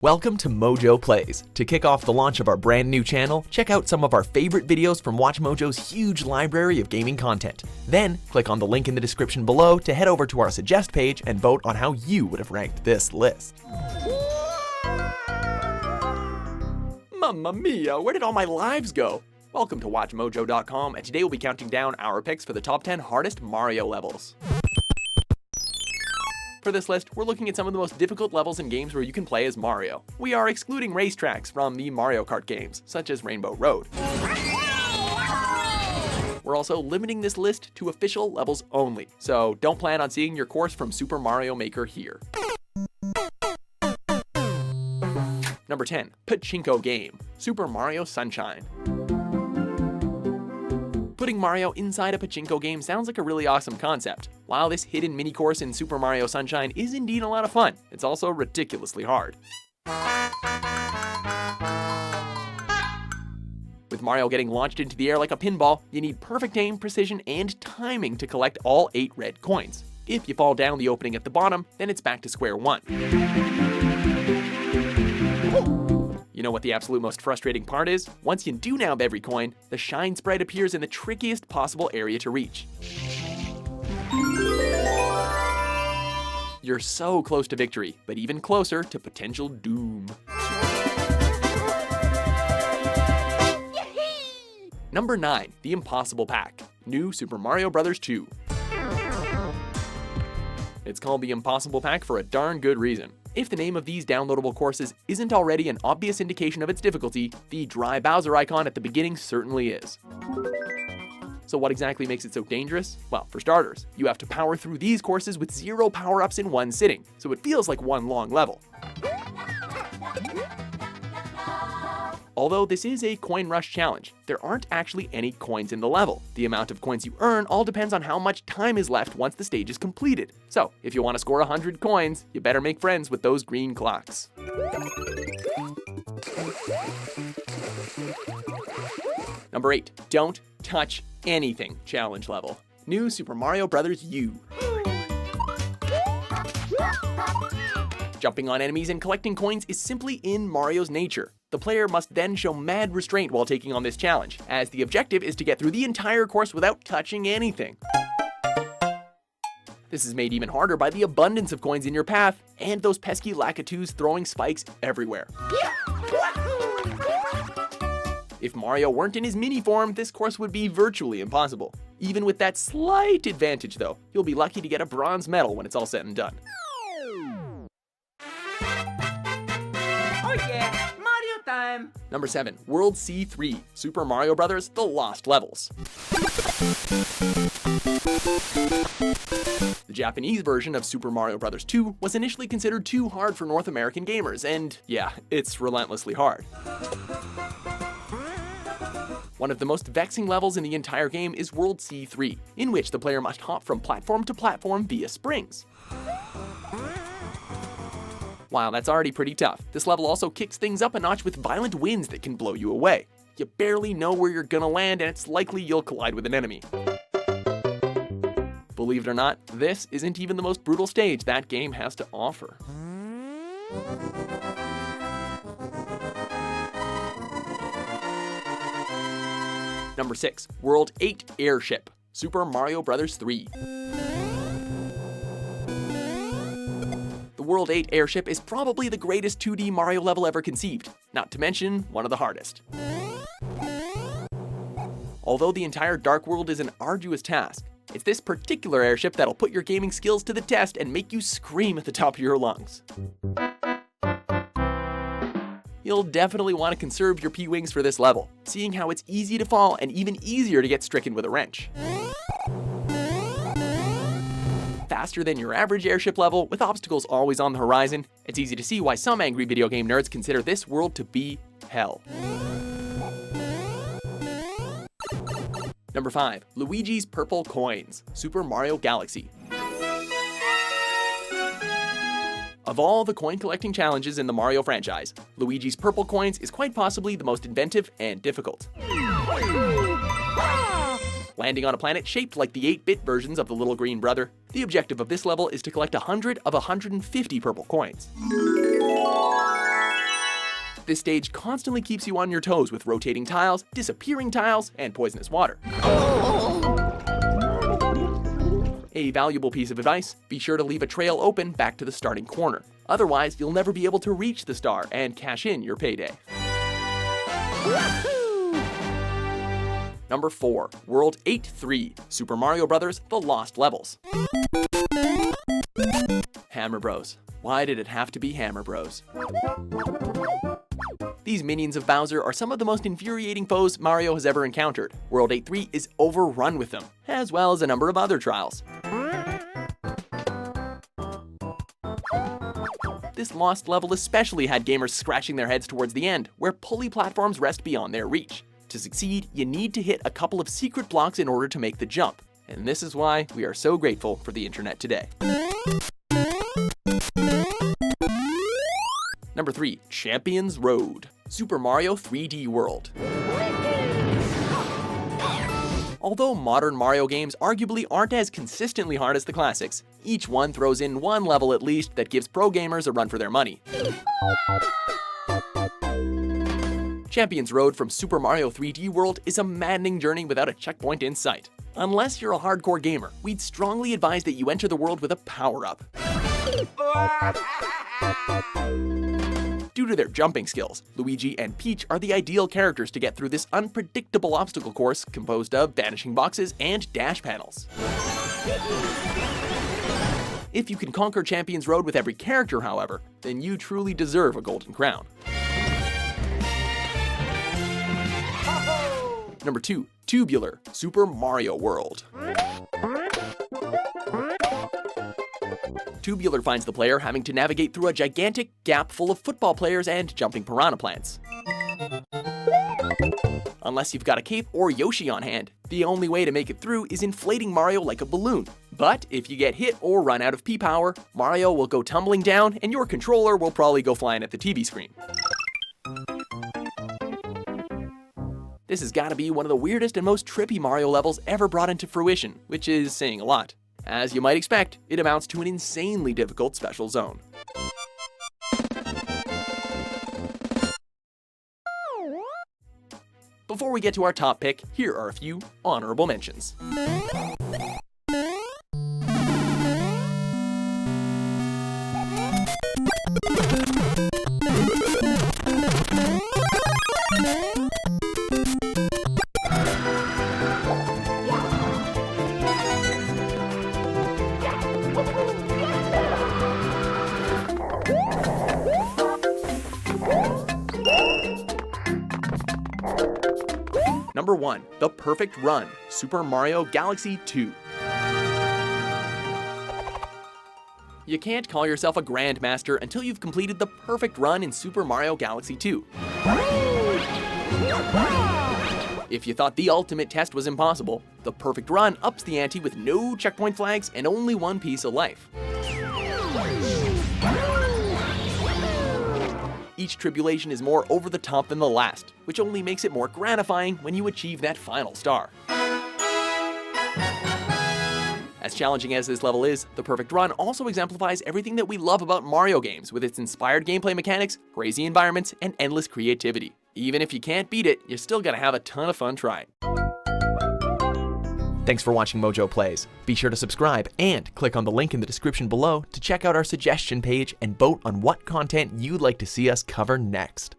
Welcome to MojoPlays. To kick off the launch of our brand new channel, check out some of our favorite videos from WatchMojo's huge library of gaming content. Then, click on the link in the description below to head over to our Suggest page and vote on how you would have ranked this list. Mamma mia, where did all my lives go? Welcome to WatchMojo.com, and today we'll be counting down our picks for the top 10 hardest Mario levels. For this list, we're looking at some of the most difficult levels in games where you can play as Mario. We are excluding racetracks from the Mario Kart games, such as Rainbow Road. We're also limiting this list to official levels only, so don't plan on seeing your course from Super Mario Maker here. Number 10, Pachinko Game, Super Mario Sunshine. Putting Mario inside a pachinko game sounds like a really awesome concept. While this hidden mini-course in Super Mario Sunshine is indeed a lot of fun, it's also ridiculously hard. With Mario getting launched into the air like a pinball, you need perfect aim, precision, and timing to collect all 8 red coins. If you fall down the opening at the bottom, then it's back to square one. You know what the absolute most frustrating part is? Once you do nab every coin, the shine sprite appears in the trickiest possible area to reach. You're so close to victory, but even closer to potential doom. Number 9, the Impossible Pact, New Super Mario Bros. 2. It's called the Impossible Pact for a darn good reason. If the name of these downloadable courses isn't already an obvious indication of its difficulty, the dry Bowser icon at the beginning certainly is. So what exactly makes it so dangerous? Well, for starters, you have to power through these courses with 0 power-ups in one sitting, so it feels like one long level. Although this is a coin rush challenge, there aren't actually any coins in the level. The amount of coins you earn all depends on how much time is left once the stage is completed. So, if you want to score 100 coins, you better make friends with those green clocks. Number 8, Don't Touch Anything challenge level, New Super Mario Bros. U. Jumping on enemies and collecting coins is simply in Mario's nature. The player must then show mad restraint while taking on this challenge, as the objective is to get through the entire course without touching anything. This is made even harder by the abundance of coins in your path, and those pesky Lakitus throwing spikes everywhere. If Mario weren't in his mini form, this course would be virtually impossible. Even with that slight advantage though, you'll be lucky to get a bronze medal when it's all said and done. Oh yeah, Mario time! Number 7, World C3, Super Mario Bros. The Lost Levels. The Japanese version of Super Mario Bros. 2 was initially considered too hard for North American gamers, and yeah, it's relentlessly hard. One of the most vexing levels in the entire game is World C3, in which the player must hop from platform to platform via springs. While that's already pretty tough, this level also kicks things up a notch with violent winds that can blow you away. You barely know where you're gonna land, and it's likely you'll collide with an enemy. Believe it or not, this isn't even the most brutal stage that game has to offer. Number 6, World 8 Airship, Super Mario Bros. 3. The World 8 Airship is probably the greatest 2D Mario level ever conceived, not to mention one of the hardest. Although the entire Dark World is an arduous task, it's this particular airship that'll put your gaming skills to the test and make you scream at the top of your lungs. You'll definitely want to conserve your P-Wings for this level, seeing how it's easy to fall and even easier to get stricken with a wrench. Faster than your average airship level, with obstacles always on the horizon, it's easy to see why some angry video game nerds consider this world to be hell. Number 5, Luigi's Purple Coins, Super Mario Galaxy. Of all the coin collecting challenges in the Mario franchise, Luigi's Purple Coins is quite possibly the most inventive and difficult. Landing on a planet shaped like the 8-bit versions of the Little Green Brother, the objective of this level is to collect 100 of 150 purple coins. This stage constantly keeps you on your toes with rotating tiles, disappearing tiles, and poisonous water. A valuable piece of advice: be sure to leave a trail open back to the starting corner. Otherwise, you'll never be able to reach the star and cash in your payday. Number 4. World 8-3, Super Mario Bros. The Lost Levels. Hammer Bros. Why did it have to be Hammer Bros? These minions of Bowser are some of the most infuriating foes Mario has ever encountered. World 8-3 is overrun with them, as well as a number of other trials. This lost level especially had gamers scratching their heads towards the end, where pulley platforms rest beyond their reach. To succeed, you need to hit a couple of secret blocks in order to make the jump, and this is why we are so grateful for the internet today. Number 3. Champions Road, Super Mario 3D World. Although modern Mario games arguably aren't as consistently hard as the classics, each one throws in one level at least that gives pro gamers a run for their money. Champions Road from Super Mario 3D World is a maddening journey without a checkpoint in sight. Unless you're a hardcore gamer, we'd strongly advise that you enter the world with a power-up. Due to their jumping skills, Luigi and Peach are the ideal characters to get through this unpredictable obstacle course composed of vanishing boxes and dash panels. If you can conquer Champions Road with every character, however, then you truly deserve a golden crown. Number 2. Tubular, Super Mario World. Tubular finds the player having to navigate through a gigantic gap full of football players and jumping piranha plants. Unless you've got a cape or Yoshi on hand, the only way to make it through is inflating Mario like a balloon. But if you get hit or run out of P-Power, Mario will go tumbling down and your controller will probably go flying at the TV screen. This has got to be one of the weirdest and most trippy Mario levels ever brought into fruition, which is saying a lot. As you might expect, it amounts to an insanely difficult special zone. Before we get to our top pick, here are a few honorable mentions. Number 1. The Perfect Run, Super Mario Galaxy 2. You can't call yourself a grandmaster until you've completed the perfect run in Super Mario Galaxy 2. If you thought the ultimate test was impossible, the perfect run ups the ante with no checkpoint flags and only one piece of life. Each tribulation is more over the top than the last, which only makes it more gratifying when you achieve that final star. As challenging as this level is, the perfect run also exemplifies everything that we love about Mario games with its inspired gameplay mechanics, crazy environments, and endless creativity. Even if you can't beat it, you're still gonna have a ton of fun trying. Thanks for watching Mojo Plays. Be sure to subscribe and click on the link in the description below to check out our suggestion page and vote on what content you'd like to see us cover next.